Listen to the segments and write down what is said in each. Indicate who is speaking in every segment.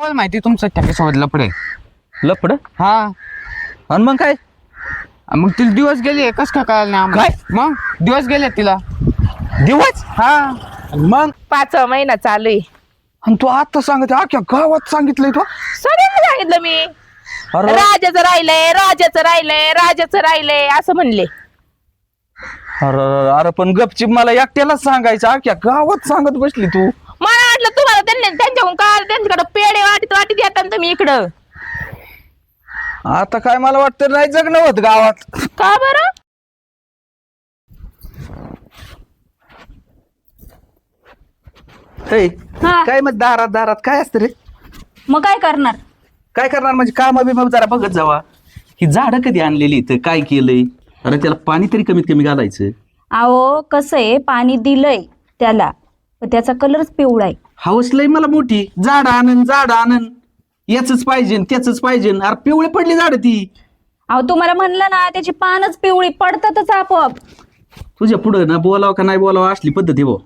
Speaker 1: गावाला माहिती तुमचं त्याच्यासोबत लपडे.
Speaker 2: लफड
Speaker 1: हा
Speaker 2: आणि मग काय
Speaker 1: मग तिला दिवस गेले कस काय कळलं नाही आम्हाला? मग दिवस गेले तिला.
Speaker 2: दिवस
Speaker 1: हा
Speaker 2: आणि मग
Speaker 3: 5 महिना चालू आहे.
Speaker 2: आणि तू आता सांगते अख्ख्या गावात सांगितलंय तू.
Speaker 3: सगळ्यांना सांगितलं मी.
Speaker 2: अरे
Speaker 3: राजाचं राहिलंय, राजाचं राहिलंय, राजाचं राहिलंय असं म्हणले.
Speaker 2: अरे अरे पण गपचिप मला एकट्यालाच सांगायचं अख्ख्या गावात सांगत बसली तू.
Speaker 3: मला वाटलं तुम्हाला त्यांच्याकडून काय त्यांच्याकडे पेढे वाटीत येतात ना तुम्ही इकडं.
Speaker 2: आता काय मला वाटतं नाही जगणं होत गावात.
Speaker 3: का बरं?
Speaker 2: हे,
Speaker 4: हा.
Speaker 2: काय मग दारात दारात काय असतं रे?
Speaker 4: मग काय करणार?
Speaker 2: काय करणार म्हणजे काम बिम जरा बघत जावा. ही झाडं कधी आणलेली इथं काय केलंय? अरे त्याला पाणी तरी कमीत कमी घालायचं.
Speaker 4: अहो कसं आहे, पाणी दिलंय त्याला पण त्याचा कलरच पिवळा आहे.
Speaker 2: हवस लय मला मोठी. झाड आणन याच पाहिजे त्याच पाहिजे. अरे पिवळी पडली झाड ती.
Speaker 4: अहो तुम्हाला म्हणलं ना त्याची पानच पिवळी पडतातच आपोआप.
Speaker 2: तुझ्या पुढं ना बोलावं का नाही बोलावं असली पद्धती भाऊ.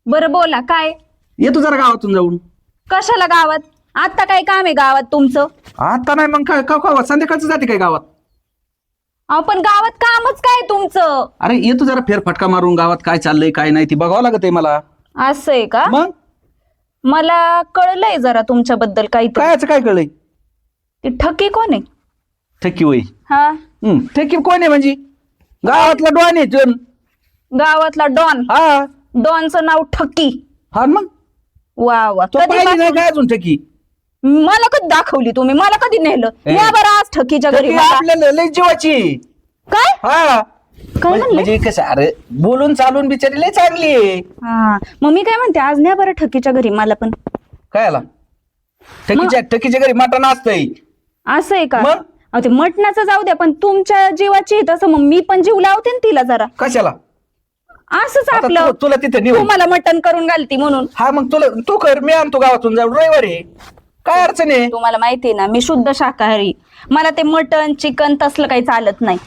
Speaker 4: बरं बोला काय?
Speaker 2: येतो जरा गावातून जाऊन.
Speaker 4: कशाला गावात? आता काय काम आहे गावात तुमचं?
Speaker 2: आता नाही मग काय गावात संध्याकाळचं जाते काय गावात?
Speaker 4: अहो पण गावात कामच काय तुमचं?
Speaker 2: अरे येतो जरा फेरफटका मारून गावात काय चाललंय काय नाही ती बघावं लागत आहे मला.
Speaker 4: असं आहे का?
Speaker 2: मग
Speaker 4: मला कळलंय जरा तुमच्याबद्दल काहीतरी.
Speaker 2: कायच काय कळलंय?
Speaker 4: ती ठकी कोण आहे?
Speaker 2: ठेकी वय.
Speaker 4: हा,
Speaker 2: ठेकी कोण आहे म्हणजे? गावातला डॉन आहे तो.
Speaker 4: गावातला डॉन.
Speaker 2: हा
Speaker 4: डॉनचं नाव ठकी.
Speaker 2: हा मग
Speaker 4: वा वा.
Speaker 2: तो पाहिली नाही काय अजून ठेकी?
Speaker 4: मला कधी दाखवली तुम्ही? मला कधी नेलं?
Speaker 2: ए.
Speaker 4: या बरं आज ठकीच्या घरी
Speaker 2: ठेकी
Speaker 4: मला.
Speaker 2: आपल्याला लय जीवाची.
Speaker 4: काय
Speaker 2: हा
Speaker 4: काय म्हणले?
Speaker 2: म्हणजे कसं अरे बोलून चालून बिचारी लय चांगली आहे.
Speaker 4: हा मग मी काय म्हणते, आज न्या बरं ठकीच्या घरी मला पण.
Speaker 2: काय आला? ठकीच्या घरी मटण असतंय.
Speaker 4: असं आहे का?
Speaker 2: मग?
Speaker 4: अहो ते मटणाचं जाऊ द्या, पण तुमच्या जीवाची आहे तसं मग मी पण जीव लावते ना तिला जरा.
Speaker 2: कशाला?
Speaker 4: असंच
Speaker 2: आता
Speaker 4: आपलं.
Speaker 2: तुला तिथे नेऊ.
Speaker 4: तुम्हाला मटण करून घालती म्हणून.
Speaker 2: हा मग तुला तू कर मी आणतो गावातून जाऊन रविवारी. काय अडचण आहे?
Speaker 4: तुम्हाला माहितीये ना मी शुद्ध शाकाहारी. मला ते मटण चिकन तसलं काही चालत नाही.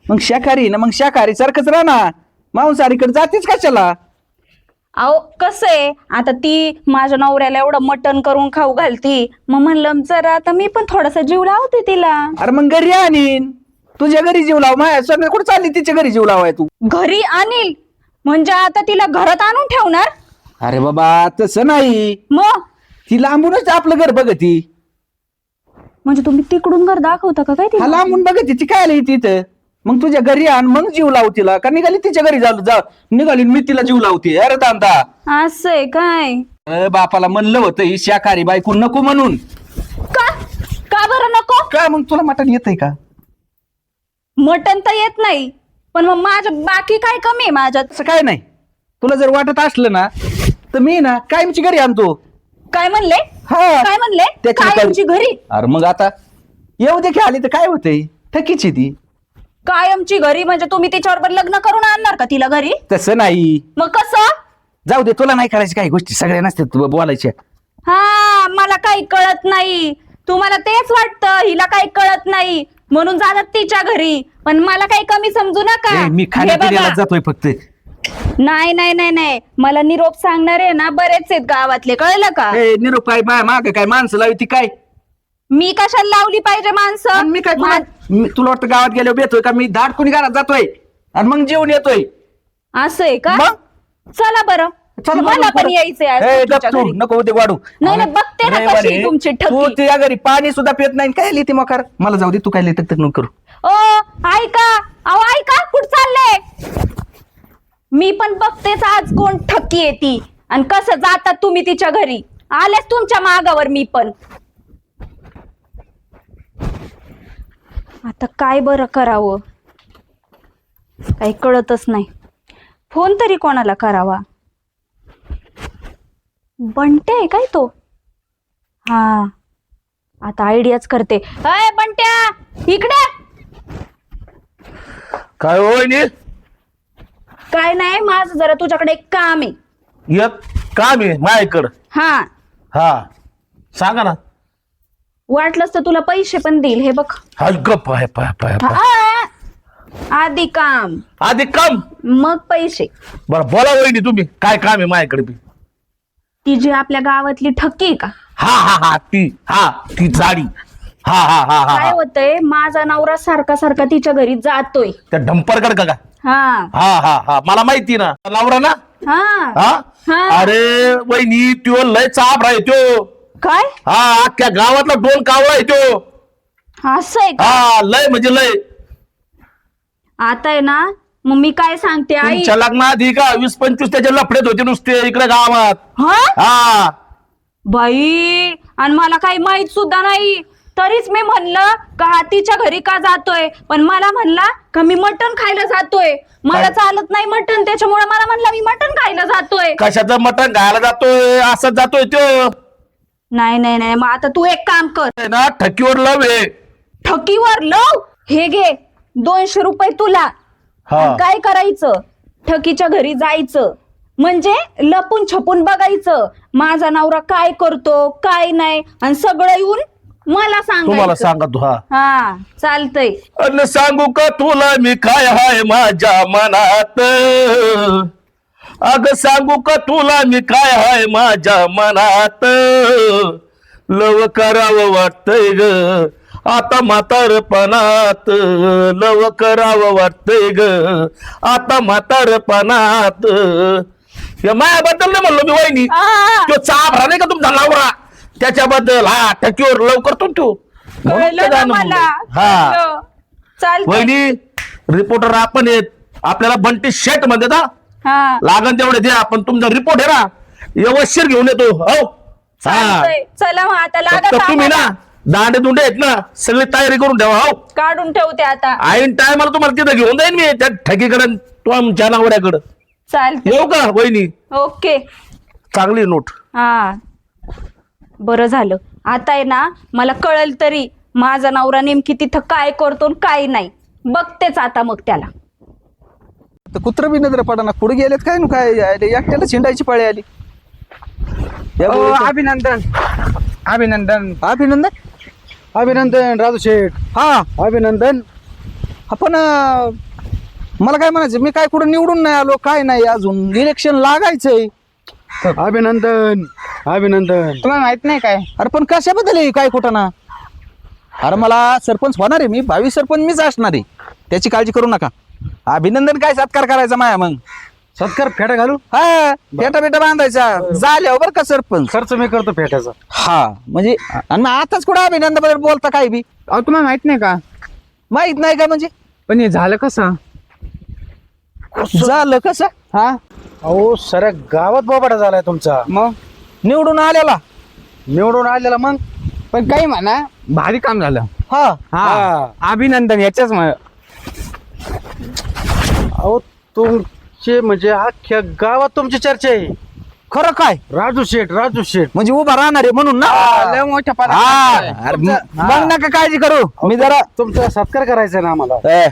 Speaker 2: मग शाकाहारी ना मग शाकाहारी सारखंच राहा ना. मांसाहारीकडे जातेच कशाला?
Speaker 4: अहो कसं आहे, आता ती माझ्या नवऱ्याला एवढं मटण करून खाऊ घालती, मग म्हणलं जरा आता मी पण थोडासा जीव लावते तिला.
Speaker 2: अरे मग घरी आणीन. तुझ्या घरी जीव लाव. माझ्या सगळं कुठं चालली तिच्या घरी जीव लावाय तू?
Speaker 4: घरी आणील म्हणजे आता तिला घरात आणून ठेवणार?
Speaker 2: अरे बाबा तसं नाही.
Speaker 4: मग
Speaker 2: ती लांबूनच आपलं घर बघती.
Speaker 4: म्हणजे तुम्ही तिकडून घर दाखवता का काय
Speaker 2: हा
Speaker 4: तिला?
Speaker 2: लांबून बघती ती काय आली तिथं. मग तुझ्या घरी आण मग जीव लाव तिला. का निघाली तिच्या घरी जा निघाली मी तिला जीव लावते? अरे दांदा
Speaker 4: असं आहे काय?
Speaker 2: बापाला म्हणलं होतं ही शाकाहारी बायको नको म्हणून.
Speaker 4: का का बरं नको?
Speaker 2: काय मग तुला मटण येतंय का?
Speaker 4: मटण तर येत नाही, पण मग माझ्या बाकी काय कमी आहे माझ्यात?
Speaker 2: असं काय नाही. तुला जर वाटत असलं ना तर मी ना कायमची घरी आणतो.
Speaker 4: काय म्हणले?
Speaker 2: हा.
Speaker 4: काय म्हणले?
Speaker 2: त्याची
Speaker 4: काय
Speaker 2: काय-
Speaker 4: आमची घरी?
Speaker 2: अरे मग आता येऊ दे की आली तर काय होतंय? ठकीची ती.
Speaker 4: कायमची घरी म्हणजे तुम्ही तिच्याबरोबर लग्न करून आणणार का तिला घरी?
Speaker 2: तसं नाही.
Speaker 4: मग कसं?
Speaker 2: जाऊ दे तुला नाही करायची काही गोष्टी सगळ्या नसतात बोलायच्या.
Speaker 4: हा मला काही कळत नाही. तुम्हाला तेच वाटतं हिला काही कळत नाही म्हणून जातात तिच्या घरी, पण मला काही कमी समजू नका.
Speaker 2: ए, मी
Speaker 4: हे
Speaker 2: खाण्यापिण्याला
Speaker 4: बघा.
Speaker 2: जातोय फक्त.
Speaker 4: नाही नाही नाही नाही, मला निरोप सांगणारे ना बरेच आहेत गावातले, कळलं का?
Speaker 2: ए, निरोप काय माग काय माणसं लावी ती काय?
Speaker 4: मी कशाला लावली पाहिजे माणसं?
Speaker 2: आणि मी काय तुला वाटतं गावात गेल्यावर बेतोय का? मी धाड कुणी घरात जातोय आणि मग जेवण येतोय.
Speaker 4: असं आहे का?
Speaker 2: मग?
Speaker 4: चला बरं.
Speaker 2: चला
Speaker 4: मला
Speaker 2: बरं,
Speaker 4: पण
Speaker 2: बरं.
Speaker 4: यायचंय आज
Speaker 2: ए,
Speaker 4: तुमच्या
Speaker 2: गप तू,
Speaker 4: घरी.
Speaker 2: नको होते वाढू.
Speaker 4: नाही, नाही, बघते ना
Speaker 2: रविवारी
Speaker 4: कशी तुमची ठकी.
Speaker 2: तू तुझ्या घरी पाणी सुद्धा पित नाही काय लिहिते मकार? मला जाऊ दे तू काय लिहित नको करू.
Speaker 4: ओ ऐका, अहो ऐका, कुठं चालले? मी पण बघतेच आज कोण ठक्की येते आणि कसं जातात तुम्ही तिच्या घरी. आलेच तुमच्या मागावर मी पण. आता काय बरं करावं काही कळतच नाही. फोन तरी कोणाला करावा? बंट्या आहे काय तो? हा आता आयडियाच करते. अय बंट्या इकडे.
Speaker 5: काय होय?
Speaker 4: काय नाही, माझं जरा तुझ्याकडे एक काम आहे.
Speaker 5: एक काम आहे माझ्याकडं.
Speaker 4: हा
Speaker 5: हा सांगा ना.
Speaker 4: वाटलंच तर तुला पैसे पण देईल. हे बघ.
Speaker 5: हा गप आहे पाय पाय पाय.
Speaker 4: आधी काम
Speaker 5: आधी काम
Speaker 4: मग पैसे.
Speaker 5: बरं बोला वहिनी तुम्ही काय काम आहे माझ्याकडे बी.
Speaker 4: ती जी आपल्या गावातली ठक्की आहे का?
Speaker 5: हा ती साडी हा हा हा
Speaker 4: काय
Speaker 5: हा
Speaker 4: होतंय माझा नवरा सारखा सारखा तिच्या घरी जातोय.
Speaker 5: त्या ढंपरकड का
Speaker 4: हा
Speaker 5: हा हा हा मला माहिती ना नवरा ना
Speaker 4: हा
Speaker 5: हा
Speaker 4: हा.
Speaker 5: अरे वहिनी त्यो लय चाप राह त्यो
Speaker 4: काय
Speaker 5: हा अख्ख्या गावातला डोन कावळा आहे त्यो
Speaker 4: असं आहे का?
Speaker 5: हा लय म्हणजे लय
Speaker 4: आता आहे ना मग मी काय सांगते आई.
Speaker 5: तुमच्या लग्नाआधी का 20-25 त्याचे लफडेत होते नुसते इकडे गावात
Speaker 4: हा
Speaker 5: हा
Speaker 4: बाई आणि मला काही माहित सुद्धा नाही. तरीच मी म्हणलं का हा तिच्या घरी का जातोय, पण मला म्हणला का मी मटण खायला जातोय. मला
Speaker 5: काय?
Speaker 4: चालत नाही मटण, त्याच्यामुळे मला म्हणला मी मटण खायला जातोय.
Speaker 5: कशाचं मटण खायला जातोय असंच जातोय त्यो
Speaker 4: नाही नाही नाही, मग आता तू एक काम कर,
Speaker 5: आहे ना ठकीवर लव आहे
Speaker 4: ठकीवर लव हे घे 200 रुपये तुला.
Speaker 5: हा.
Speaker 4: आणि काय करायचं, ठकीच्या घरी जायचं म्हणजे लपून छपून बघायचं माझा नवरा काय करतो काय नाही, आणि सगळं येऊन मला
Speaker 5: तुम्हाला
Speaker 4: सांगायचं.
Speaker 5: सांगा तू हा
Speaker 4: हा चालतंय.
Speaker 5: अन सांगू का तुला मी काय हाय माझ्या मनात अग सांगू का तुला मी काय हाय माझ्या मनात लव करावं वाटतंय ग आता म्हातारपणात लव करावं वाटतंय ग आता म्हातारपणात या मायाबद्दल नाही म्हणलो मी वहिनी
Speaker 4: आ,
Speaker 5: तो चाभरा नाही का तुमचा नवरा त्याच्याबद्दल हा ठकीवर लव करतो ना तो म्हणून
Speaker 4: कळलं
Speaker 5: ते
Speaker 4: ना
Speaker 5: गाणं
Speaker 4: मला.
Speaker 5: म्हणलं. हा
Speaker 4: कळलं. चालतंय.
Speaker 5: वहिनी रिपोर्टर आपण येत आपल्याला बंटी शेट म्हणते ना
Speaker 4: हा
Speaker 5: लागन तेवढे द्या आपण तुमचा रिपोर्ट आहे ना व्यवस्थित घेऊन येतो हो हा
Speaker 4: चालतंय. चला मग आता
Speaker 5: फक्त
Speaker 4: लागा
Speaker 5: तुम्ही
Speaker 4: कामाला.
Speaker 5: ना दांडे दुंडे आहेत ना सगळी तयारी करून ठेवा हो
Speaker 4: काढून ठेवते आता.
Speaker 5: ऐन टायमाला तुम्हाला तिथं घेऊन जाईन मी त्या ठकीकडे तुमच्या नवऱ्याकडं
Speaker 4: चालतंय.
Speaker 5: येऊ का वहिनी
Speaker 4: ओके.
Speaker 5: चांगली नोट
Speaker 4: हा बरं झालं. आता आहे ना मला कळेल तरी माझा नवरा नेमकी तिथं काय करतो आणि काय नाही. बघतेच आता मग त्याला.
Speaker 2: कुत्र बी नजर पडा ना कुठे गेलेत काय ना काय एकट्याला छिंडायची पाळी आली. या
Speaker 1: ओ,
Speaker 2: बोलतो.
Speaker 1: अभिनंदन अभिनंदन.
Speaker 2: अभिनंदन
Speaker 6: अभिनंदन राजू शेठ,
Speaker 2: हा
Speaker 6: अभिनंदन.
Speaker 2: आपण मला काय म्हणायचं, मी काय कुठं निवडून नाही आलो काय नाही, अजून इलेक्शन लागायचंय.
Speaker 6: अभिनंदन अभिनंदन.
Speaker 1: तुम्हाला माहित नाही काय
Speaker 2: अरे पण कशाबद्दल आहे काय कुठं ना. अरे मला सरपंच होणार आहे, मी भावी सरपंच मीच असणार आहे, त्याची काळजी करू नका. अभिनंदन काय सत्कार करायचा माया मग
Speaker 6: सत्कार फेटा घालू,
Speaker 2: हा फेटा बेटा बांधायचा झाल्यावर बरं का सरपंच.
Speaker 6: खर्च मी करतो फेट्याचा.
Speaker 2: हा म्हणजे आणि मग आताच कुठं अभिनंदन बद्दल बोलता काय बी
Speaker 1: अहो तुम्हाला माहित नाही का
Speaker 2: माहित नाही का म्हणजे
Speaker 1: पण हे झालं कसं
Speaker 2: झालं कसं.
Speaker 1: हा
Speaker 6: अहो साऱ्या गावात बोबाटा झालाय तुमचा,
Speaker 1: मग
Speaker 2: निवडून आलेला.
Speaker 6: निवडून आलेला. मग
Speaker 1: पण काही म्हणा भारी काम झालं.
Speaker 2: हा
Speaker 1: हा अभिनंदन याच्याच
Speaker 6: अहो तुमचे म्हणजे अख्ख्या गावात तुमची चर्चा आहे.
Speaker 2: खरं काय
Speaker 6: राजू शेठ, राजू शेठ.
Speaker 2: म्हणजे उभा राहणार आहे म्हणून ना.
Speaker 1: लय मोठ्या
Speaker 2: हा
Speaker 1: पदावर.
Speaker 2: अरे मग नका काळजी करू, मी जरा
Speaker 6: तुमचा सत्कार करायचा ना आम्हाला.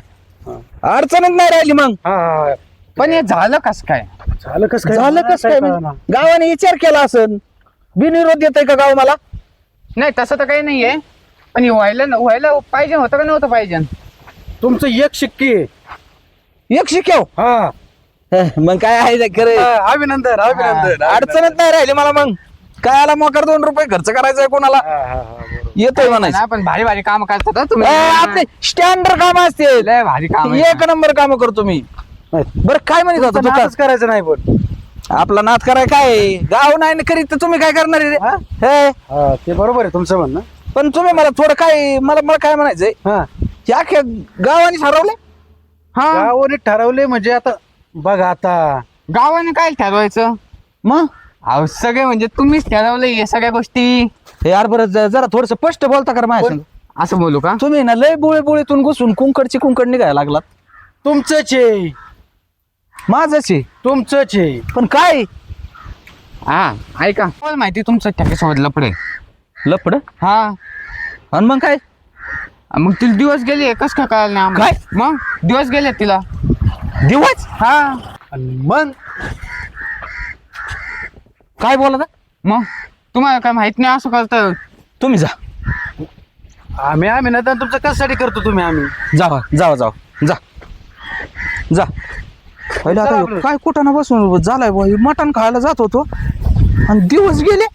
Speaker 2: अडचणच नाही राहिली. मग
Speaker 6: हा
Speaker 1: पण हे झालं कस काय
Speaker 6: झालं कस काय,
Speaker 2: झालं कसं काय
Speaker 6: कळेना.
Speaker 2: म्हणजे? गावाने विचार केला असेल, बिनविरोध देतय का गाव मला.
Speaker 1: नाही तसं तर काही नाहीये, पण हे व्हायला पाहिजे होतं का नव्हतं पाहिजे.
Speaker 6: तुमचं एक शिक्की आहे.
Speaker 2: एक शिक्याव
Speaker 6: हा
Speaker 2: मग काय आहे ते खरं.
Speaker 6: अभिनंदन अभिनंदन.
Speaker 2: अडचणच नाही राहिली मला. मग काय आला मोकर 2 रुपये खर्च करायचा कोणाला येतोय म्हणायचं.
Speaker 1: ना, पण भारी भारी काम करतात हं तुम्ही.
Speaker 2: आपले स्टँडर्ड काम असते,
Speaker 1: लय भारी काम
Speaker 2: एक नंबर काम करतो मी. बरं काय म्हणत होता तू
Speaker 6: नाटकच करायचं नाही पण.
Speaker 2: आपला नाद कराय काय, गाव नाही करीत तर तुम्ही काय करणार आहे रे? हे,
Speaker 6: हा ते बरोबर आहे तुमचं म्हणणं.
Speaker 2: पण तुम्ही मला थोडं काय मला काय म्हणायचंय,
Speaker 6: हा
Speaker 2: या गावाने ठरवलंय.
Speaker 1: हा
Speaker 6: गावाने ठरवले म्हणजे आता बघा आता
Speaker 1: गावाने काय ठरवायचं
Speaker 2: मग
Speaker 1: अहो सगळे म्हणजे तुम्हीच ठरवलं हे सगळ्या गोष्टी.
Speaker 2: हे यार बरं जरा थोडस स्पष्ट बोलता कर माझ्या संग.
Speaker 1: असं बोलू का
Speaker 2: तुम्ही ना लय बुळीतून घुसून कुंकड निघायला लागलात.
Speaker 6: तुमचंच आहे,
Speaker 2: माझंच आहे
Speaker 6: तुमचंच आहे.
Speaker 2: पण काय
Speaker 1: हा ऐका मला माहिती तुमचं ठेकेसोबत लपडे
Speaker 2: लपड.
Speaker 1: हा
Speaker 2: आणि मग काय
Speaker 1: मग तिला दिवस गेले कस काय कळालं नाही आम्हाला?
Speaker 2: काय?
Speaker 1: मग दिवस गेले तिला.
Speaker 2: दिवस
Speaker 1: हा
Speaker 6: आणि मग
Speaker 2: काय बोला
Speaker 1: मग तुम्हाला काय माहित नाही असं करतं.
Speaker 2: तुम्ही जा
Speaker 6: आम्ही नंतर तुमचं कशासाठी करतो तुम्ही. आम्ही
Speaker 2: जावा जा पहिले आता
Speaker 6: आपलं.
Speaker 2: काय कुठं ना बसून झालाय बुवा, हे मटण खायला जात होतो आणि दिवस गेले.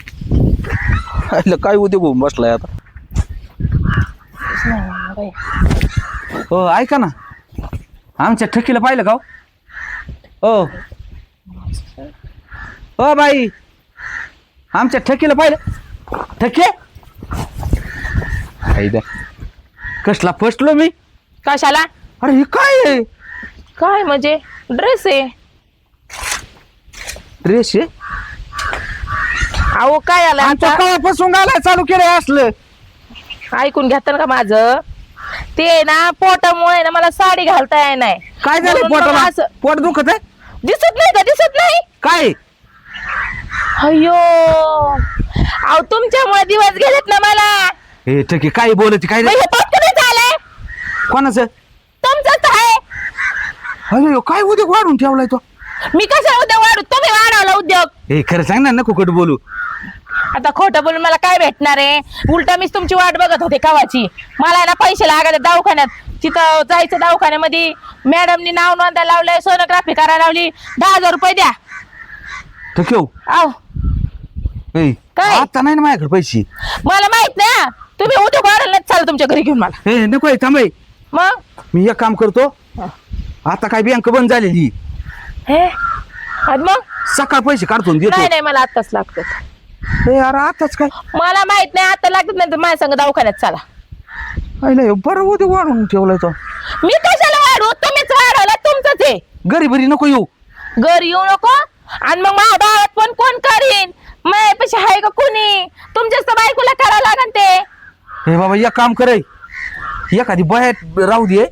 Speaker 2: आईला काय उद्योग होऊन बसलाय आता. हो ऐका ना, आमच्या ठकीला पाहिलं का हो? हो बाई, आमच्या ठकीला पाहिलं? ठके कसला फसलो मी.
Speaker 3: कशाला?
Speaker 2: अरे हे काय आहे?
Speaker 3: काय म्हणजे? ड्रेस आहे.
Speaker 2: ड्रेस आहे?
Speaker 3: अहो काय आलं
Speaker 2: आमच्या
Speaker 3: आता?
Speaker 2: काळापासून घालाय चालू केलंय असलं.
Speaker 3: ऐकून घेता का माझं? ते ना पोटामुळे ना मला साडी घालता येत नाही.
Speaker 2: काय झालंय
Speaker 3: म्हणून मग
Speaker 2: पोटाला?
Speaker 3: असं-
Speaker 2: पोट दुखत आहे
Speaker 3: दिसत नाही का? दिसत नाही?
Speaker 2: काय?
Speaker 3: अयो अहो तुमच्यामुळे दिवस गेलेत ना मला.
Speaker 2: हे ठकी काय बोलत काय
Speaker 3: मग हे पोट कुठे झालंय?
Speaker 2: कोणाचं?
Speaker 3: तुमचंच आहे.
Speaker 2: अरे काय उद्योग वाढून ठेवलाय तो?
Speaker 3: मी कशा उद्योग वाढू? तुम्ही वाढवला उद्योग.
Speaker 2: हे खरं सांग ना, नको कुठं बोलू.
Speaker 3: आता खोटं बोलून मला काय भेटणार आहे? उलटा मीच तुमची वाट बघत होते कवाची. मला ना पैसे लागायचे दवाखान्यात. तिथं जायचं दवाखान्यामध्ये, मॅडमनी नाव नोंदायला लावलंय, सोनोग्राफी करायला लावली. 10,000 रुपये द्या.
Speaker 2: ठकी हो
Speaker 3: आव
Speaker 2: ए,
Speaker 3: काय?
Speaker 2: आता नाही ना माझ्याकडे पैसे.
Speaker 3: मला माहित नाही हा. तुम्ही उद्योग वाढायला चाल तुमच्या घरी घेऊन मला.
Speaker 2: हे नको आहे, थांब हे.
Speaker 3: मग
Speaker 2: मी एक काम करतो, आता काय बँक बंद झालेली,
Speaker 3: हे आणि मग
Speaker 2: सकाळ पैसे काढतो आणि देतो.
Speaker 3: नाही नाही मला आत्ताच लागतं.
Speaker 2: हे अरे आताच काय?
Speaker 3: मला माहित नाही आता लागत नाही तर माझ्या संग दवाखान्यात चला.
Speaker 2: अरे बरं उद्योग वाढून ठेवलाय तो.
Speaker 3: मी कशाला वाढू? तुम्हीच वाढवला, तुमचंच आहे.
Speaker 2: घरी बरी नको येऊ.
Speaker 3: घरी येऊ नको. आणि मग माझ्या भावात पण कोण करीन? माझ्यापाशी आहे का कोणी? तुमच्याच तर बायकोला करावं लागन ते.
Speaker 2: हे बाबा एक काम करे, एखादी बाहेर राहू दे,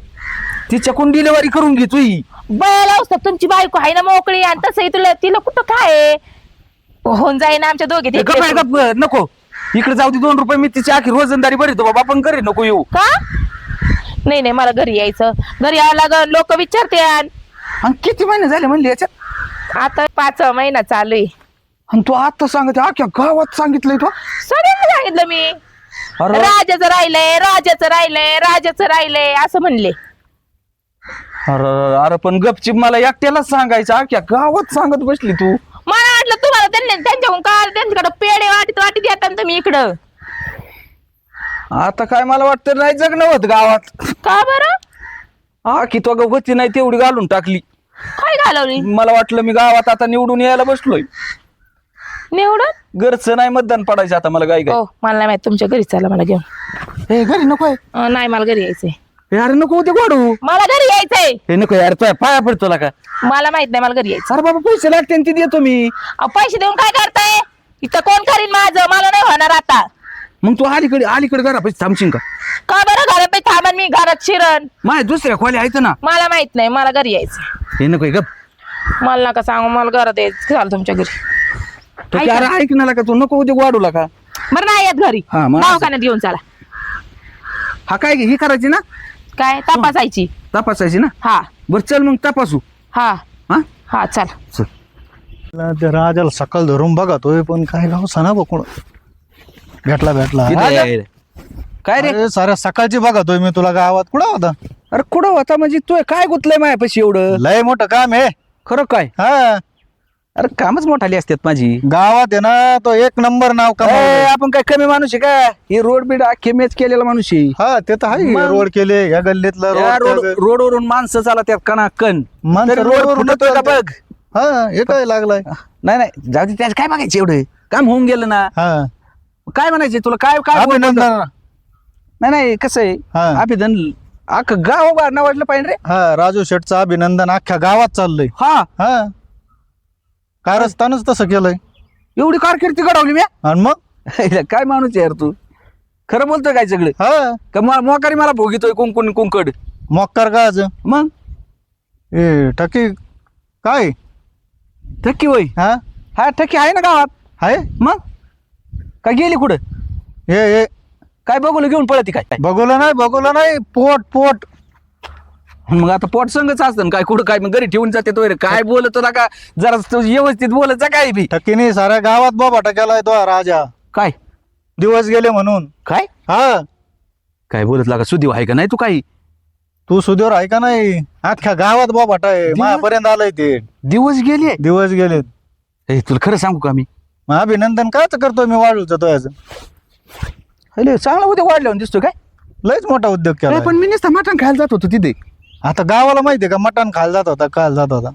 Speaker 2: तिच्याकडून डिलिव्हरी करून घे तुही.
Speaker 3: बयाला असतात तुमची बायको आहे ना मोकळी. आणि तसंही तुला तिला कुठं काय आहे? होऊन जाईन आमच्या दोघे ते.
Speaker 2: गप आहे, गप नको इकडे जाऊ दे. 2 रुपये मी तिची आखी रोजंदारी भरतो बाबा, पण घरी नको येऊ.
Speaker 3: का? नाही नाही मला घरी यायचं. घरी यावं लागल. लोक विचारते.
Speaker 2: आणि किती महिने झाले म्हणले याच्यात?
Speaker 3: आता 5 महिना चालू आहे.
Speaker 2: आणि तू आता सांगते अख्ख्या गावात सांगितलंय तो?
Speaker 3: सगळ्यांना सांगितलं मी.
Speaker 2: अरे
Speaker 3: राजाचं राहिलंय, राजाचं राहिलंय, राजाचं राहिलंय असं म्हणले.
Speaker 2: अरे अरे पण गपचिप मला एकट्यालाच सांगायचं, अख्ख्या गावात सांगत बसली तू.
Speaker 3: मला वाटलं तुम्हाला त्यांच्याकडून काय त्यांच्याकडे पेढे वाटीत वाटीत येतात तुम्ही इकडं.
Speaker 2: आता काय मला वाटतं नाही जगणं होत गावात.
Speaker 3: का बरं?
Speaker 2: हा की तो होती नाही तेवढी घालून टाकली.
Speaker 3: काय घालवली?
Speaker 2: मला वाटलं मी गावात आता निवडून यायला बसलोय.
Speaker 3: निवडून?
Speaker 2: घरचं नाही मतदान पडायचं आता मला काय काय.
Speaker 3: हो मला नाही माहित. तुमच्या घरी चला मला घेऊन.
Speaker 2: हे घरी नको आहे.
Speaker 3: नाही मला घरी यायचंय.
Speaker 2: यार नको होते वाढू.
Speaker 3: मला घरी यायचंय.
Speaker 2: हे नको यार, तुझ्या पाया पडतो का?
Speaker 3: मला माहित नाही. मला घरी यायचं.
Speaker 2: अरे बाबा पैसे लागते आणि ते देतो मी.
Speaker 3: अहो, पैसे देऊन काय करताय? इथं कोण करीन माझं? मला नाही होणार आता.
Speaker 2: मग तू अलीकडे घरा पैसे थांबशील का?
Speaker 3: का बरं घरात थांबन मी? घरात शिरण.
Speaker 2: माझ्या दुसऱ्या खोल्या आहेत ना.
Speaker 3: मला माहित नाही. मला घरी यायचं.
Speaker 2: हे नको गप.
Speaker 3: मला नका सांगू. मला घरात यायचं. चाल तुमच्या घरी.
Speaker 2: अरे ऐक ना का तू, नको उद्या वाढूला का?
Speaker 3: बरं नाही येत घरी.
Speaker 2: हा, मग
Speaker 3: दवाखान्यात घेऊन चला.
Speaker 2: हा काय ही करायची ना,
Speaker 3: काय तपासायची?
Speaker 2: तपासायची ना.
Speaker 3: हा
Speaker 2: बर चल मग तपासू.
Speaker 3: हा
Speaker 2: हा
Speaker 3: हा चला.
Speaker 2: चल.
Speaker 6: त्या राजाला सकाळ धरून बघा तोय, पण काय गाव सणा बघून भेटला राजा.
Speaker 2: काय रे?
Speaker 6: अरे साऱ्या सकाळची बघतोय मी तुला गावात. कुठं होता?
Speaker 2: अरे कुठं होता म्हणजे तू काय गुतलंय माझ्यापाशी एवढं?
Speaker 6: लय मोठं काम आहे.
Speaker 2: खरं काय?
Speaker 6: हा
Speaker 2: अरे कामच मोठाली असतात माझी.
Speaker 6: गावात आहे ना, तो 1 नंबर नाव कमावलंय.
Speaker 2: आपण काय कमी माणूस आहे का? हे रोड बीड अख्खे मॅच केलेला माणूस आहे.
Speaker 6: हा ते तर आहे.
Speaker 2: मग?
Speaker 6: रोड केले या गल्लीतलं
Speaker 2: या
Speaker 6: रोड.
Speaker 2: रोडवरून माणसं चालतात कणा कण.
Speaker 6: माणसं
Speaker 2: तरी रोड
Speaker 6: रोडवरून
Speaker 2: फुटतोय का
Speaker 6: चालतात.
Speaker 2: बघ.
Speaker 6: हा हे काय लागलाय.
Speaker 2: नाही जाऊ दे, त्याचं काय बघायचं एवढं काम होऊन गेलं ना.
Speaker 6: हा
Speaker 2: काय म्हणायचे तुला? काय काय
Speaker 6: अभिनंदन.
Speaker 2: नाही कसं आहे,
Speaker 6: हा.
Speaker 2: अभिनंदन अख्खं गाव नावाजलं पाहिजे रे.
Speaker 6: हा राजू शेठचं अभिनंदन अख्ख्या गावात चाललंय.
Speaker 2: हा
Speaker 6: हा कारस्थानच तसं केलंय.
Speaker 2: एवढी कारकिर्दी घडवली मी.
Speaker 6: आणि मग
Speaker 2: काय माणूस आहे यार तू? खरं बोलतोय काय सगळं?
Speaker 6: हा
Speaker 2: का मोकारी मला भोगितोय कुंकड
Speaker 6: मक्कार काज.
Speaker 2: मग
Speaker 6: ए टकी काय
Speaker 2: ठक्की होय.
Speaker 6: हा
Speaker 2: हा ठक्की आहे ना गावात.
Speaker 6: आहे.
Speaker 2: मग काय गेली कुठं?
Speaker 6: हे
Speaker 2: काय बघूला घेऊन पळती काय?
Speaker 6: बघूला नाही पोट.
Speaker 2: मग आता पोट संगच असतं ना काय? कुठं काय मग घरी ठेवून जाते तो रे? काय बोलत होता का? जरा व्यवस्थित बोलत जा काय बी.
Speaker 6: टकीने साऱ्या गावात बोबाटा केलाय तो राजा.
Speaker 2: काय
Speaker 6: दिवस गेले म्हणून.
Speaker 2: काय
Speaker 6: हा
Speaker 2: काय बोलत लागा? सुदीव आहे का नाही तू? काही
Speaker 6: तू सुदेवर आहे का नाही? अख्ख्या गावात बोबाटा आहे. माझ्यापर्यंत आलंय ते.
Speaker 2: दिवस गेले.
Speaker 6: दिवस गेले.
Speaker 2: तुला खरं सांगू का मी?
Speaker 6: मग अभिनंदन काच करतोय मी वाढूचं तो याचं
Speaker 2: अरे चांगला उद्या वाढल्यावर दिसतो काय
Speaker 6: लयच मोठा उद्योग
Speaker 2: अरे,
Speaker 6: केला
Speaker 2: पण मी नुसतं मटण खायला जात होतो तिथे
Speaker 6: आता गावाला माहितीये का मटण खायला जात होता खायला जात होता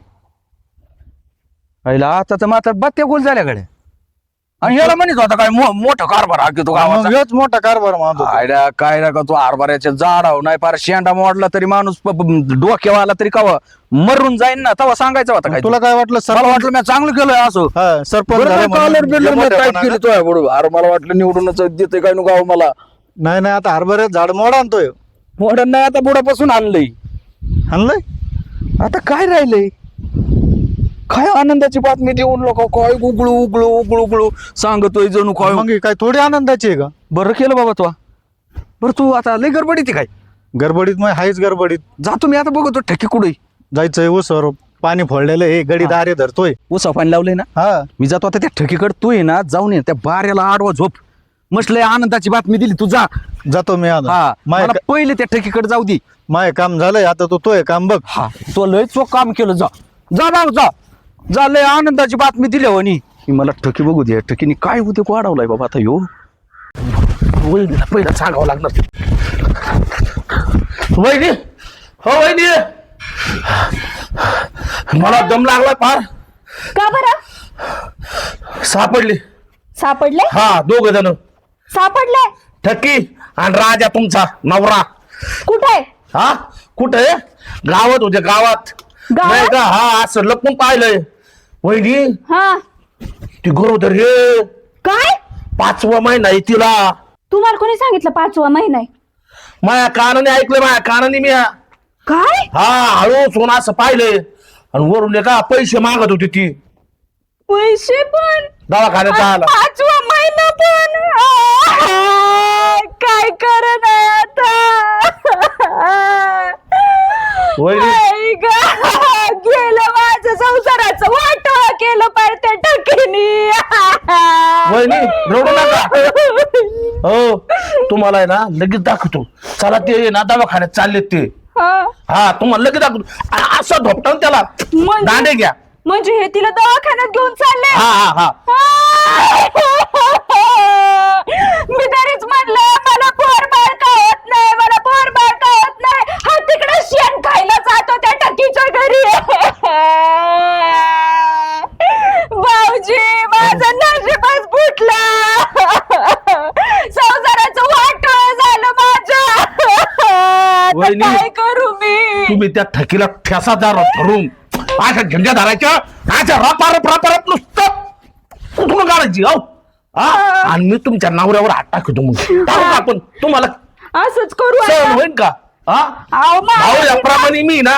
Speaker 2: पहिला आता तर मात्र बत्त्या गोल झाल्याकडे आणि याला म्हणत होता काय मोठा कारभार हा की तो
Speaker 6: मग
Speaker 2: गावाचा
Speaker 6: ह्योच मोठा कारभार म्हणतो
Speaker 2: आयड्या काय ना का तो हरभऱ्याच्या झाडाव नाही फार शेंडा मोडला तरी माणूस डोक्यावाला तरी कवा मरून जाईन ना तेव्हा सांगायचं होता काय
Speaker 6: तुला काय वाटलं
Speaker 2: मला वाटलं मी चांगलं केलंय असं
Speaker 6: हा, सरपंच
Speaker 2: बरं
Speaker 6: झाले
Speaker 2: काय
Speaker 6: म्हणून
Speaker 2: कॉलर बिलर मी
Speaker 6: मोठेपणा
Speaker 2: टाईट केली
Speaker 6: का?
Speaker 2: तुझ्या बरोबर अरे मला वाटलं निवडूनच देते काय नको गाव मला
Speaker 6: नाही नाही आता हरभऱ्यात झाड मोडा आणतोय
Speaker 2: मोडन नाही आता बुडापासून आणलंय
Speaker 6: आणलंय
Speaker 2: आता काय राहिलंय काय आनंदाची बातमी देऊन लोक काय उगळू उगळू उगळू उगळू सांगतोय जणू काय
Speaker 6: मग ही काय थोडी आनंदाची आहे का
Speaker 2: बरं केलं बाबा तू बरं तू आता लय गडबडीत आहे काय
Speaker 6: गडबडीत मग हायच गडबडीत
Speaker 2: जातो मी आता बघतो ठेकी कुठे
Speaker 6: जायचंय ऊसवर पाणी फोडलेलं हे गडी दारे धरतोय
Speaker 2: उसा पाणी लावलंय ना
Speaker 6: हा
Speaker 2: मी जातो आता त्या ठकीकडे तू ये ना जाऊन ये त्या बाऱ्याला आडवा झोप मस्त लय आनंदाची बातमी दिली तू जा
Speaker 6: जातो मी आता
Speaker 2: हा
Speaker 6: माय
Speaker 2: मला पहिले त्या ठकीकडे जाऊ दे
Speaker 6: माय काम झालंय आता तू तोय काम बघ
Speaker 2: हा तो लय चोख काम केलं जा जा भाऊ जा जा लय आनंदाची बातमी दिली हो नी मला ठकी बघू दे ठकीने काय होते वाढवलाय बाबा आता यो
Speaker 5: वहिनीला पहिला सांगावं लागणार वहिनी हो वहिनी मला दम लागला फार
Speaker 4: का बरं
Speaker 5: सापडली
Speaker 4: सापडले
Speaker 5: हा दोघ जण
Speaker 4: सापडले
Speaker 5: ठक्की आणि राजा तुमचा नवरा
Speaker 4: कुठे
Speaker 5: हा कुठे गावात होते गावात
Speaker 4: गावात?
Speaker 5: नाही का हा असं लपून पाहिलंय वहिनी
Speaker 4: हा
Speaker 5: ती गरोदर हे
Speaker 4: काय
Speaker 5: 5वा महिना आहे तिला
Speaker 4: तुम्हाला कोणी सांगितलं 5वा महिना आहे?
Speaker 5: माया कानाने ऐकलं माया कानाने मी
Speaker 4: काय
Speaker 5: हा हळूच होऊन असं पाहिलंय आणि वरून का पैसे मागत होती ती
Speaker 4: पैसे पण
Speaker 5: दवाखान्यात आला
Speaker 4: 5वा महिना पण काय करत आहे आता
Speaker 5: वहिनी
Speaker 4: आई गं, गेलं माझं संसाराचं वाटोळं केलं पार त्या टकीनी
Speaker 5: वहिनी रडू नका हो तुम्हाला आहे ना लगेच दाखवतो चला ते आहे ना दवाखान्यात चाललेत ते हा तुम्हाला लगेच दाखवतो असं धोपटावून त्याला
Speaker 4: म्हणजे?
Speaker 5: दांडे घ्या
Speaker 4: म्हणजे हे तिला दवाखान्यात घेऊन चालले
Speaker 5: हा हा हा
Speaker 4: मी तरीच म्हणलं मला पोरबाळ का होत नाही मला पोरबाळ का होत नाही हा तिकडे शेण खायला जातो त्या टकीच्या घरी भाऊजी माझं नशीबच फुटलं संसाराचं वाटोळं झालं माझं आता
Speaker 5: वहिनी,
Speaker 4: काय करू मी
Speaker 5: तुम्ही त्या ठकीला ठेसा धरून अशा झंड्या धरायच्या अशा रपारप नुसतं उठून काढायची हो हा आणि मी तुमच्या नवऱ्यावर हात टाकतो मग टाकू का आपण तुम्हाला
Speaker 4: असंच करू
Speaker 5: सहन
Speaker 4: आता.
Speaker 5: होईल का हा
Speaker 4: अहो,
Speaker 5: भाऊ याप्रमाणे मी ना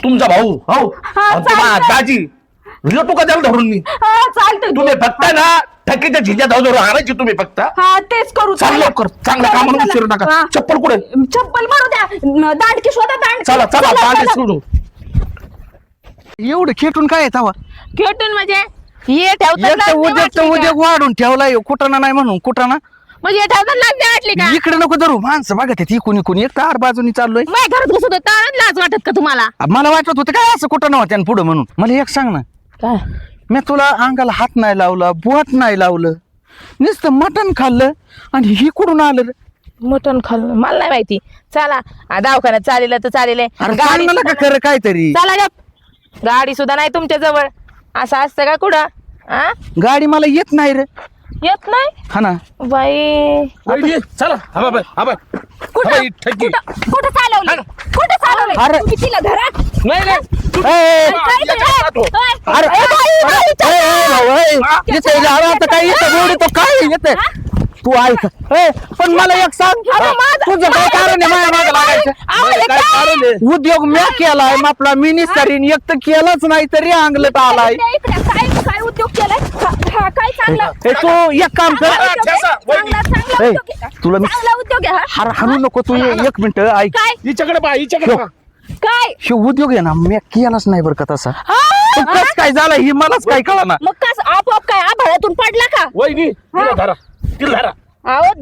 Speaker 5: तुमचा भाऊ हो
Speaker 4: हा,
Speaker 5: आणि तुम्हा
Speaker 4: चालतंय.
Speaker 5: दाजी येतो का त्याला धरून मी
Speaker 4: हा चालतंय
Speaker 5: तुम्ही फक्त ना ठकीच्या झिंज्या धरून आणायची तुम्ही फक्त
Speaker 4: हा तेच करू
Speaker 5: चाल
Speaker 4: चला.
Speaker 5: लवकर चांगल्या
Speaker 4: चला,
Speaker 5: कामाला
Speaker 4: चला.
Speaker 5: विचारू नका
Speaker 4: हा.
Speaker 5: चप्पल कुठे
Speaker 4: चप्पल मारू द्या दांडकी शोधा दांडकी
Speaker 5: चला चला पाणी
Speaker 4: चला.
Speaker 5: सोडू
Speaker 2: एवढं खेटून काय येतावा
Speaker 3: खेटून म्हणजे ये ठेवतात
Speaker 2: एक तर
Speaker 3: लाज नाही
Speaker 2: उद्या
Speaker 3: वाटली
Speaker 2: उद्या
Speaker 3: का?
Speaker 2: वाढून ठेवलाय कुटाणा नाही म्हणून कुटाणा
Speaker 3: म्हणजे हे ठेवतात लाज नाही वाटली का
Speaker 2: इकडे नको धरू माणसं बघा ते कोणी कोणी एक तार बाजूनी चाललोय
Speaker 3: माझ्या घरात घुसत होता लाज वाटत का तुम्हाला
Speaker 2: मला वाटत होतं काय असं कुठं नव्हतं पुढं म्हणून मला एक सांग ना
Speaker 3: काय
Speaker 2: मी तुला अंगाला हात नाही लावला बोट नाही लावलं नुसतं मटण खाल्लं आणि ही कुठून आलं रे?
Speaker 3: मटण खाल्लं मला नाही माहिती चला दवाखान्यात चालेल तर चालेल
Speaker 2: अरे सांग मला का खरं काहीतरी
Speaker 3: चला गप गाडी सुद्धा नाही तुमच्या जवळ असं असतं का कुठं हा
Speaker 2: गाडी मला येत नाही रे
Speaker 3: येत नाही
Speaker 2: हा ना
Speaker 3: बाई
Speaker 5: वहिनी, चला हा बाय हा बाय
Speaker 4: कुठं
Speaker 5: ठकी
Speaker 4: कुठं चालवले कुठं चालवले
Speaker 2: अरे.
Speaker 4: तुम्ही तिला धरा
Speaker 5: नाही नाही
Speaker 2: ए,
Speaker 4: काय ते?
Speaker 5: याच्यात राहतो.
Speaker 2: अरे भाऊ, येते आता काय येतं एवढी तो काय येते तू ऐक पण मला एक सांग तुझं काय कारण आहे माझ्या मागं लागायचं
Speaker 5: काय कारण आहे?
Speaker 2: उद्योग म्या केलाय आपला मिनिस्टरीन एक तर केलाच नाही तरी अंगलट आलाय
Speaker 4: इकडे काय काय उद्योग केलाय हा काय चांगला
Speaker 2: हे तू एक काम कर
Speaker 5: ठेसा, वहिनी.
Speaker 4: चांगला
Speaker 2: ए,
Speaker 4: उद्योग आहे का?
Speaker 2: तुला मी
Speaker 4: चांगला उद्योग आहे हा?
Speaker 2: हाणू नको तू एक मिनिट ऐक
Speaker 4: काय
Speaker 5: हिच्याकडे पहा हिच्याकडे पहा.
Speaker 4: काय
Speaker 2: हे उद्योग आहे ना मी केलाच नाही बरं का तसा
Speaker 4: हा?
Speaker 2: पण कस काय झालं ही मलाच काय कळा ना
Speaker 4: मग कस आपोआप काय आभाळातून पडला का
Speaker 5: वहिनी तिला धरा तिला धरा
Speaker 4: अहो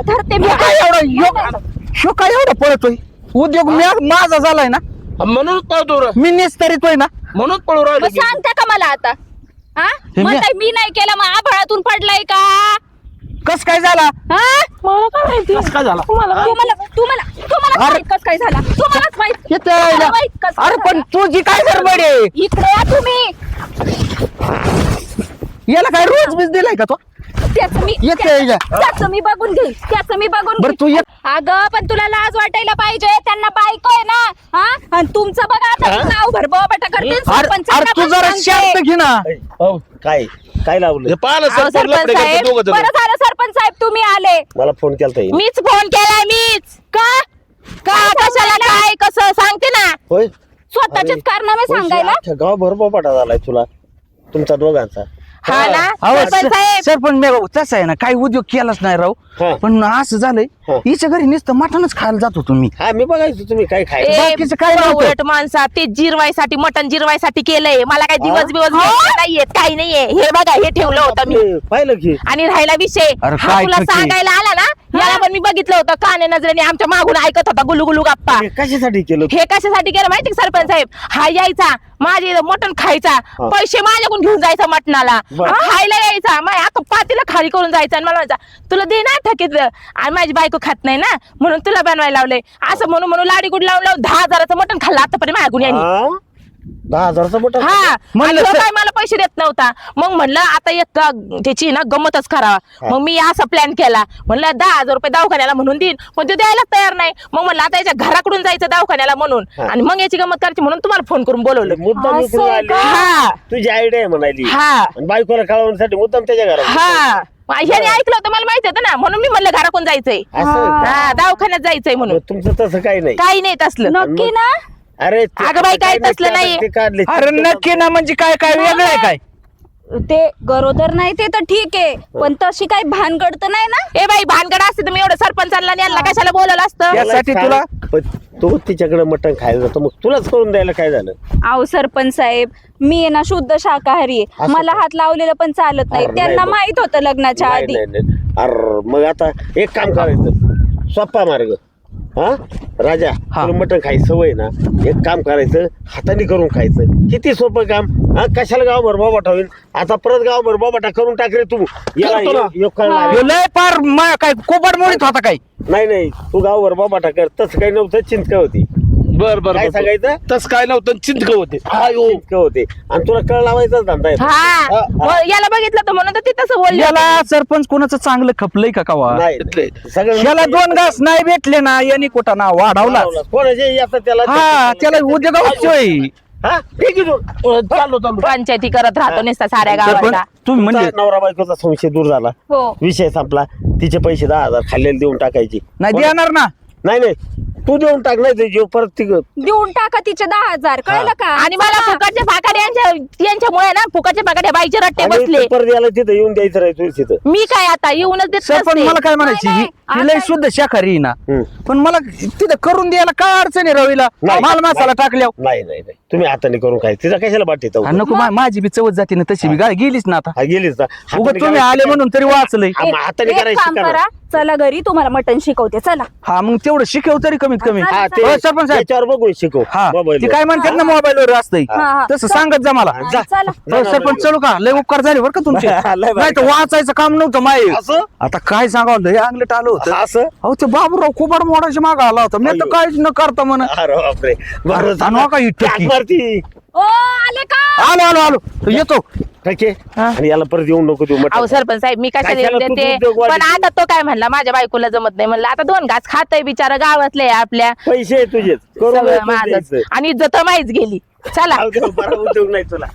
Speaker 4: धरते मी
Speaker 2: काय एवढं शो काय एवढं पळतोय उद्योग माझा झालाय ना
Speaker 5: म्हणून पळतो रे.
Speaker 2: मी निस्तरितोय ना
Speaker 5: म्हणून पळू राहिलो
Speaker 4: मग सांगता का मला आता हा
Speaker 2: हे
Speaker 4: मग
Speaker 2: मी-
Speaker 4: काय मी नाही केलं मग आभाळातून पडलाय का
Speaker 2: कस काय झाला
Speaker 4: हा
Speaker 3: मला काय माहिती
Speaker 5: काय झाला
Speaker 4: तुम्हाला
Speaker 2: अरे-
Speaker 4: माहित कसं काय झाला तुम्हालाच माहित
Speaker 2: येते
Speaker 4: तुम्हाला माहित कसं
Speaker 2: अरे
Speaker 4: काय
Speaker 2: पण
Speaker 4: झालं?
Speaker 2: तुझी काय गडबड आहे
Speaker 4: इकडे या तुम्ही
Speaker 2: याला काय रोज बीज दिलाय का तो
Speaker 4: त्याचं मी
Speaker 2: येते
Speaker 4: त्याचं-
Speaker 2: या.
Speaker 4: त्याचं मी बघून घेईन त्याचं मी बघून
Speaker 2: बरं,
Speaker 4: घेईन.
Speaker 2: तू ये.
Speaker 4: अगं पण तुला लाज वाटायला पाहिजे त्यांना बायको आहे ना हा आणि तुमचं बघा आता मी नाव भरबटा करते
Speaker 2: अरे
Speaker 4: सरपंचांना
Speaker 2: अरे तू
Speaker 4: पण
Speaker 2: जरा
Speaker 4: सांगते.
Speaker 2: शांत घे ना
Speaker 5: हो काय काय लावलं पाहा ना
Speaker 3: अहो, सरपंच साहेब,
Speaker 4: बरं झालं सरपंच साहेब तुम्ही आले
Speaker 5: मला फोन केलता येईल
Speaker 3: मीच फोन केलाय मीच का का कशाला काय कसं सांगते ना
Speaker 5: होय
Speaker 4: स्वतःचेच कारनामे सांगायला
Speaker 5: गाव भरपूर पटा झालाय तुला तुमचा दोघांचा
Speaker 3: हा ना
Speaker 2: अहो,
Speaker 3: सरपंच साहेब
Speaker 2: सरपंच मी भाऊ तसं आहे ना काही उद्योग केलाच नाही राव
Speaker 5: हा.
Speaker 2: पण असं झालंय
Speaker 5: हा.
Speaker 2: हिच्या घरी नुसतं मटणच खायला जातो तुम्ही
Speaker 5: हा मी बघायचो तुम्ही काय खाय
Speaker 3: ए,
Speaker 2: बाकीचं काय नव्हतं.
Speaker 3: उलट माणसा ते जिरवायसाठी मटण जिरवायसाठी केलंय मला काय दिवस दिवस नाहीये काही नाहीये हे बघा हे ठेवलं होतं मी
Speaker 5: पाहिलं की
Speaker 3: आणि राहिला विषय
Speaker 2: अरे
Speaker 3: हा
Speaker 2: काय
Speaker 3: तुला
Speaker 2: ठकी.
Speaker 3: सांगायला आला ना याला पण मी बघितलं होतं काने नजरेने आमच्या मागून ऐकत होता गुलू गुलू गप्पा
Speaker 5: हे कशासाठी केलं
Speaker 3: हे कशासाठी केलं माहिती का सरपंच साहेब हा यायचा माझे मटण खायचा पैसे माझ्याकडून घेऊन जायचा मटणाला
Speaker 5: बरं.
Speaker 3: खायला यायचा माझ्या अख्खा पातीला खाली करून जायचा आणि मला म्हणायचा तुला दे ना ठकीतलं आणि माझी बायको खात नाही ना म्हणून तुला बनवायला लावलंय असं म्हणून म्हणून लाडी गुड लावून लावून 10,000चं मटण खाल्लं आतापर्यंत माझ्याकडून यांनी
Speaker 5: हा? 10,000चा मोठा
Speaker 3: हा
Speaker 2: म्हणलं
Speaker 3: आणि तो
Speaker 2: सर-
Speaker 3: काय मला पैसे देत नव्हता मग म्हणलं आता एक त्याची ना गमतच करावा मग मी असा प्लॅन केला म्हणलं 10,000 रुपये दवाखान्याला म्हणून देईन पण तो द्यायला तयार नाही मग म्हणलं आता याच्या घराकडून जायचं दवाखान्याला म्हणून आणि मग याची गमत करायची म्हणून तुम्हाला फोन करून बोलवलं
Speaker 5: मुद्दाम
Speaker 4: असं
Speaker 5: इकडून
Speaker 4: आहे
Speaker 5: आली
Speaker 4: का?
Speaker 3: हा
Speaker 5: तुझी आयडिया आहे म्हणाली
Speaker 3: हा
Speaker 5: आणि बायकोला कळवण्यासाठी मुद्दाम त्याच्या घरात
Speaker 3: हा ह्याने ऐकलं होतं मला माहिती होतं ना म्हणून मी म्हणलं घराकडून जायचंय
Speaker 5: असं आहे का?
Speaker 3: हा दवाखान्यात जायचंय म्हणून
Speaker 5: मग तुमचं तसं काही नाही
Speaker 3: काही नाही तसलं
Speaker 4: नक्की ना
Speaker 5: अरे ते
Speaker 3: अगं बाई, काय
Speaker 5: आता
Speaker 3: तसलं नाहीये.
Speaker 5: ते काढले
Speaker 2: अरे नक्की ना म्हणजे काय काय वेगळं आहे काय
Speaker 4: ते गरोदर नाही ते तर ठीक आहे पण तशी काही भानगड तर नाही ना
Speaker 3: ए बाई भानगड असते तर मी एवढं सरपंचांना आणि यांना कशाला बोलवलं असतं
Speaker 2: यासाठी तुला
Speaker 5: पण तो तिच्याकडे मटण खायला जातो मग तुलाच करून द्यायला काय झालं
Speaker 4: अहो सरपंच साहेब मी आहे ना शुद्ध शाकाहारी आहे
Speaker 5: असं
Speaker 4: मला
Speaker 5: का?
Speaker 4: हात लावलेलं पण चालत नाही
Speaker 5: अरे
Speaker 4: त्यांना
Speaker 5: नाही बघ.
Speaker 4: माहित होतं लग्नाच्या
Speaker 5: नाही,
Speaker 4: आधी
Speaker 5: नाही, नाही. अरे मग आता एक काम करायचं सोपा मार्ग हा राजा
Speaker 2: हा.
Speaker 5: तुला मटण खायची सवय ना एक काम करायचं हाताने करून खायचं किती सोपं काम हा कशाला गावभर बाबाटा होईल आता परत गावभर बाबाटा करून टाक रे तू याला योग कळला
Speaker 2: ह्यो लय पार काय कोबड मोडीत होता काय
Speaker 5: नाही तू गावभर बाबाटा कर तसं काही नव्हतं चिंतका होती
Speaker 7: बर बर
Speaker 5: काय सांगायचं
Speaker 7: तस काय नव्हतं चिंतक होते
Speaker 5: चिंतका होते आणि तुला कळ लावायचाच धंदा आहे
Speaker 3: हा मग याला बघितलं तर म्हणून तर ते तसं बोलले
Speaker 2: याला सरपंच कोणाचं चांगलं खपलंय का कवा
Speaker 5: नाही सगळं
Speaker 2: याला 2 घास नाही भेटले ना यांनी कुठं ना वाढवला
Speaker 5: कोणाचे येतं त्याला
Speaker 2: हा त्याला उद्योगावरची
Speaker 5: हा ठीक आहे तू
Speaker 7: चाललो चाललो
Speaker 3: पंचायती करत राहतो नुसता साऱ्या
Speaker 2: सरपंच
Speaker 3: गावाला
Speaker 2: तुम्ही
Speaker 5: तुमचा
Speaker 2: म्हणजे
Speaker 5: नवरा बायकोचा संशय दूर झाला
Speaker 4: हो
Speaker 5: विषय संपला तिचे पैसे 10,000 खाल्लेले देऊन टाकायची
Speaker 2: नाही देणार ना
Speaker 5: नाही तू देऊन टाक नाही ते जीव परत ती
Speaker 4: देऊन टाका तिचे 10,000 कळलं का
Speaker 3: आणि मला फुकटचे फाकाडे यांच्यामुळे ना फुकटचे फाकाडे बाईचे रट्टे
Speaker 5: आणि
Speaker 3: बसले
Speaker 5: ते परत यायला तिथं येऊन द्यायचं राहायचं तिथं
Speaker 3: मी काय आता येऊनच देत
Speaker 2: सरपंच
Speaker 3: नसते.
Speaker 2: मला काय म्हणायची
Speaker 4: नाही,
Speaker 2: ही लय
Speaker 4: आता-
Speaker 2: शुद्ध शाकाहारी आहे ना
Speaker 5: हम्म.
Speaker 2: पण मला तिथं करून द्यायला काय अडचण आहे रवीला
Speaker 5: नाही.
Speaker 2: माल मसाला टाकल्यावर
Speaker 5: नाही तुम्ही हाताने करून खाय तिचा कशाला वाटते
Speaker 2: हा, नको माझी बी चवच जाते ना तशी बी गाय गेलीच ना आता
Speaker 5: गेलीच ना
Speaker 2: उगं तुम्ही आले म्हणून तरी वाचलंय
Speaker 5: हाताने
Speaker 4: एक
Speaker 5: करायची
Speaker 4: काम
Speaker 5: करा.
Speaker 4: करा चला घरी तुम्हाला मटण शिकवते चला
Speaker 2: हा मग तेवढं शिकव तरी कमीत कमी
Speaker 4: हा,
Speaker 5: हा
Speaker 2: हो,
Speaker 5: ते
Speaker 2: सरपंच साहेब.
Speaker 5: त्याच्यावर बघून शिकव
Speaker 2: हा
Speaker 5: मोबाईल
Speaker 2: ते काय म्हणतात ना मोबाईल वर असतंय
Speaker 4: हा.
Speaker 2: तसं सांगत जा मला
Speaker 5: जा.
Speaker 4: चला
Speaker 2: हो, सरपंच चलू का लय उपकार झाले बरं का तुमचे
Speaker 5: लय भारी
Speaker 2: नाही तर वाचायचं काम नव्हतं माय
Speaker 5: असं
Speaker 2: आता काय सांगावं लय अंगलट आलं होतं
Speaker 5: असं
Speaker 2: अहो ते बाबूराव कुबाड मोडाच्या माग आला होता मी तर
Speaker 5: अय्यो.
Speaker 2: काहीच न करता म्हण
Speaker 5: अरे बापरे बरं
Speaker 2: आणि हो का ही
Speaker 5: झालं.
Speaker 2: टक्की?
Speaker 5: टाक मारती.
Speaker 4: ओ आले का
Speaker 2: आलो तो येतो
Speaker 5: ठके आणि याला परत येऊन नको देऊ
Speaker 3: अहो सरपंच साहेब मी कशाला
Speaker 5: कशाला
Speaker 3: येऊन
Speaker 5: तू
Speaker 3: देते
Speaker 5: उद्योग वाढीत?
Speaker 3: पण आता तो काय म्हणला माझ्या बायकोला जमत नाही म्हणलं आता 2 घास खातय बिचारा गावातले आपल्या
Speaker 5: पैसे आहे तुझेच करून
Speaker 3: सगळं
Speaker 5: द्यायचं.
Speaker 3: माझंच आणि इज्जत माहीच गेली चला
Speaker 5: जाऊ दे, बरा उद्योग नाही तुला